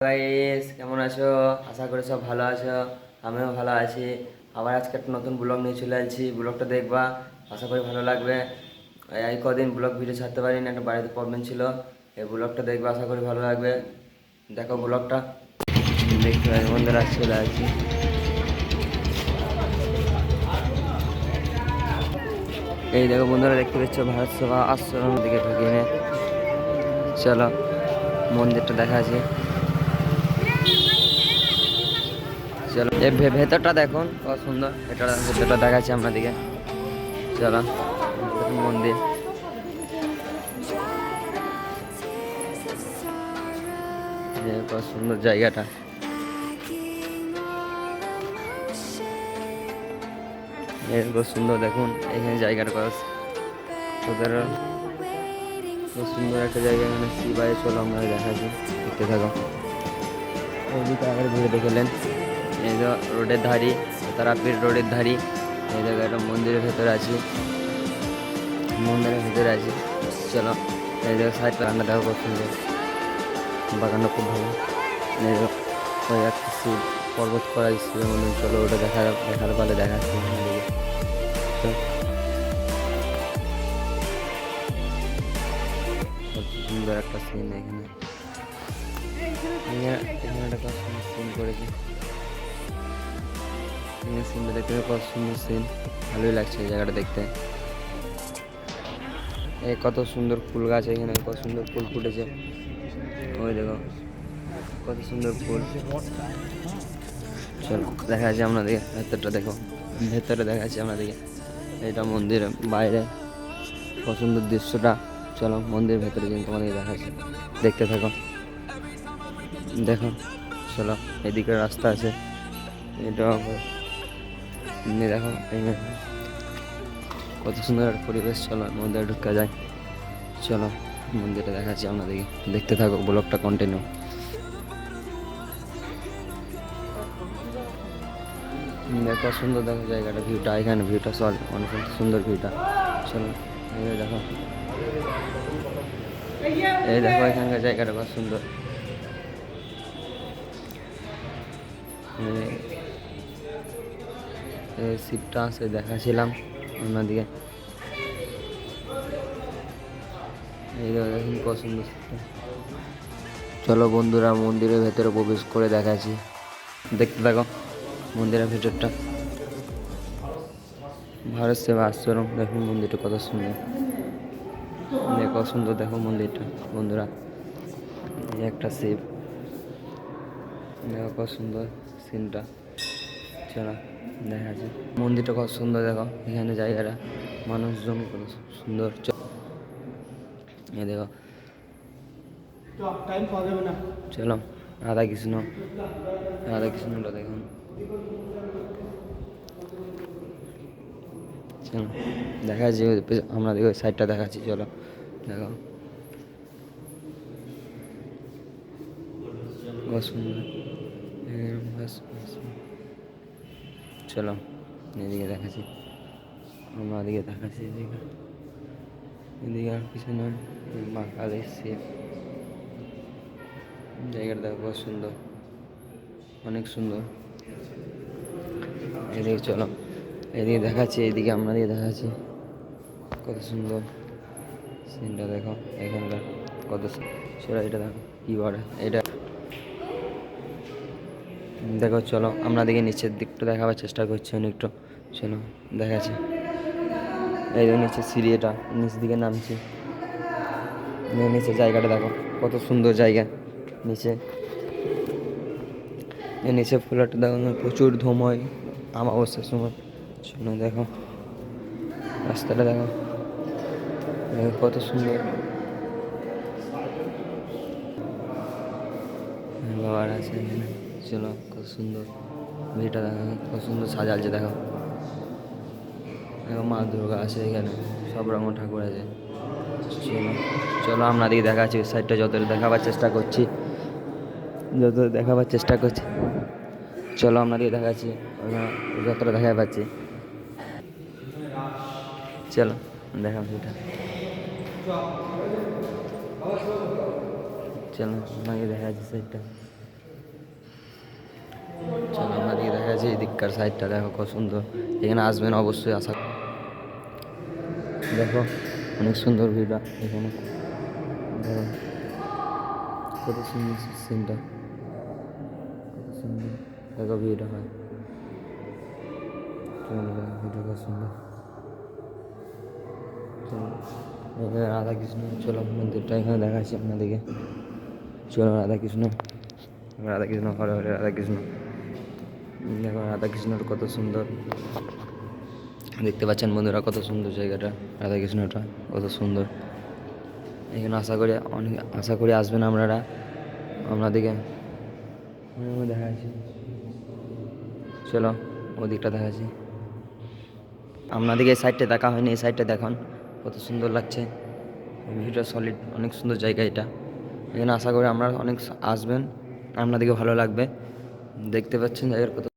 Guys, কেমন আছো? আশা করি সব ভালো আছো। আমিও ভালো আছি। আবার আজকে একটা নতুন ব্লগ নিয়ে চলে আসছি। ব্লগটা দেখবা, আশা করি ভালো লাগবে। এই কদিন ব্লগ ভিডিও ছাড়তে পারিনি, একটা বাড়িতে প্রবলেম ছিল। এই ব্লগটা দেখবা, আশা করি ভালো লাগবে। দেখো ব্লগটা। দেখতে পাচ্ছি বন্ধুরা, চলে আসছি। এই দেখো বন্ধুরা, দেখতে পাচ্ছ ভারত সেবা আশ্রম দিকে ঢুকিয়ে নে। চলো মন্দিরটা দেখা আছে। চলো এই ভেতরটা দেখুন, কত সুন্দর। ভেতরটা দেখাচ্ছি আপনাদেরকে। চলো মন্দির। কত সুন্দর জায়গাটা। কত সুন্দর দেখুন, এখানে জায়গাটা কত কত সুন্দর একটা জায়গা। এখানে শিবায়, চলো আমরা দেখাচ্ছি, দেখতে থাকো। ওইদিকে আগে ঘুরে দেখলেন, এই যে রোডের ধারি, তারাপীঠ রোডের ধারি। এই জায়গাটা মন্দিরের ভেতরে আছি, মন্দিরের ভেতরে আছি। চলো এই জায়গায় সাইড বাগানটা দেখো, কত সুন্দর। বাগানটা খুব ভালো। এই যে ওই একটা শিব পর্বত করা শিবের মন্দির। চলো ওটা দেখার পালে দেখাচ্ছি আপনাদেরকে। কত সুন্দর একটা সিন এখানে। এখানে একটা কত সুন্দর সিন করেছে। সিনটা দেখতে কত সুন্দর সিন, ভালোই লাগছে এই জায়গাটা দেখতে। এই কত সুন্দর ফুল গাছ, এখানে কত সুন্দর ফুল ফুটেছে। ওই দেখো কত সুন্দর ফুল। চলো দেখা যাচ্ছে আপনাদেরকে ভেতরটা দেখো। ভেতরে দেখা যাচ্ছে আপনাদেরকে, এটা মন্দিরের বাইরে কত সুন্দর দৃশ্যটা। চলো মন্দিরের ভেতরে কিন্তু তোমাদেরকে দেখাচ্ছি, দেখতে থাকো। দেখো চলো, এদিকে রাস্তা আছে। এটা দেখো কত সুন্দর একটা পরিবেশ। চলো মন্দিরে ঢুকা যায়। চলো মন্দিরটা দেখাচ্ছি আপনাদেরকে, দেখতে থাকো ব্লগটা কন্টিনিউ। দেখো সুন্দর, দেখো জায়গাটা, ভিউটা। এখানে ভিউটা অনেক সুন্দর ভিউটা। চলো এই দেখো, এই দেখো এখানকার জায়গাটা কত সুন্দর। শিবটা সে দেখাছিলাম আপনাদিকে। এই দেখো দেখুন কত সুন্দর শিবটা। চলো বন্ধুরা মন্দিরের ভেতরে প্রবেশ করে দেখাচ্ছি, দেখতে থাকো মন্দিরের ভেতরটা। ভারত সেবা আশ্রম, দেখুন মন্দিরটা কত সুন্দর। কত সুন্দর দেখো মন্দিরটা বন্ধুরা। এই একটা শিব, দেখো কত সুন্দর সিনটা। চলো দেখা যায় মন্দিরটা কত সুন্দর। দেখো এখানে জায়গাটা, মানুষজন কত সুন্দর। এই দেখো, চলো রাধা কৃষ্ণটা দেখুন। চলো দেখাচ্ছি, আমরা দেখো সাইডটা দেখাচ্ছি। চলো দেখো কত সুন্দর। চলো এদিকে দেখাচ্ছি, আমরা এদিকে দেখাচ্ছি। এদিকে আর কিছু নয়, মা কালী শিব। জায়গাটা দেখো কত সুন্দর, অনেক সুন্দর। এদিকে চলো, এদিকে দেখাচ্ছি, এদিকে আপনাদের দেখাচ্ছি কত সুন্দর সিনটা। দেখো এখানকার কত সেরা। এটা দেখো কি বলে এটা, দেখো। চলো আপনাদেরকে নিচের দিকটা দেখাবার চেষ্টা করছি অনেকটা। চলো দেখাচ্ছি, এই যে নিচে সিঁড়ি, এটা নিচ দিকে নামছি। নিচে জায়গাটা দেখো কত সুন্দর জায়গা। নিচে নিচে ফুলাটা দেখো, প্রচুর ধুম হয় অমাবস্যার সময়। শোনো দেখো রাস্তাটা দেখো, কত সুন্দর। বাবার আছে এখানে। চলো কত সুন্দর ভিটা দেখো, কত সুন্দর সাজালছে। দেখো দেখো মা দুর্গা আছে এখানে, সব রকম ঠাকুর আছে। চলো চলো আপনাদেরকে দেখাচ্ছি সাইডটা, যতটা দেখাবার চেষ্টা করছি, চলো আপনাদেরকে দেখাচ্ছি যতটা দেখা পাচ্ছি। চলো দেখা ভিটা। চলো আপনাকে দেখা যাচ্ছে সাইডটা। চলো আপনাদেরকে দেখা যাচ্ছে এই দিককার সাইডটা দেখো কত সুন্দর। এখানে আসবেন অবশ্যই, আশা দেখো অনেক সুন্দর ভিউটা এখানে। দেখো কত সুন্দর সিনটা, কত সুন্দর দেখো ভিউটা হয়। চলো দেখো ভিউটা কত সুন্দর। চলো এখানে রাধাকৃষ্ণ, চলো মন্দিরটা এখানে দেখাচ্ছি আপনাদেরকে। চলো রাধাকৃষ্ণ, রাধাকৃষ্ণ হরে হরে রাধাকৃষ্ণ। দেখো রাধাকৃষ্ণর কত সুন্দর, দেখতে পাচ্ছেন বন্ধুরা কত সুন্দর জায়গাটা, রাধাকৃষ্ণটা কত সুন্দর। এখানে আশা করি আসবেন আপনারা। আপনাদেরকে দেখাচ্ছি, চলো ওদিকটা দেখাচ্ছি আপনাদেরকে। এই সাইডটা দেখা হয়নি, এই সাইডটা দেখান কত সুন্দর লাগছে ভিউটা, সলিড অনেক সুন্দর জায়গা এটা। এখানে আশা করি আমরা অনেক আসবেন, আপনাদেরকে ভালো লাগবে। দেখতে পাচ্ছেন জায়গার কত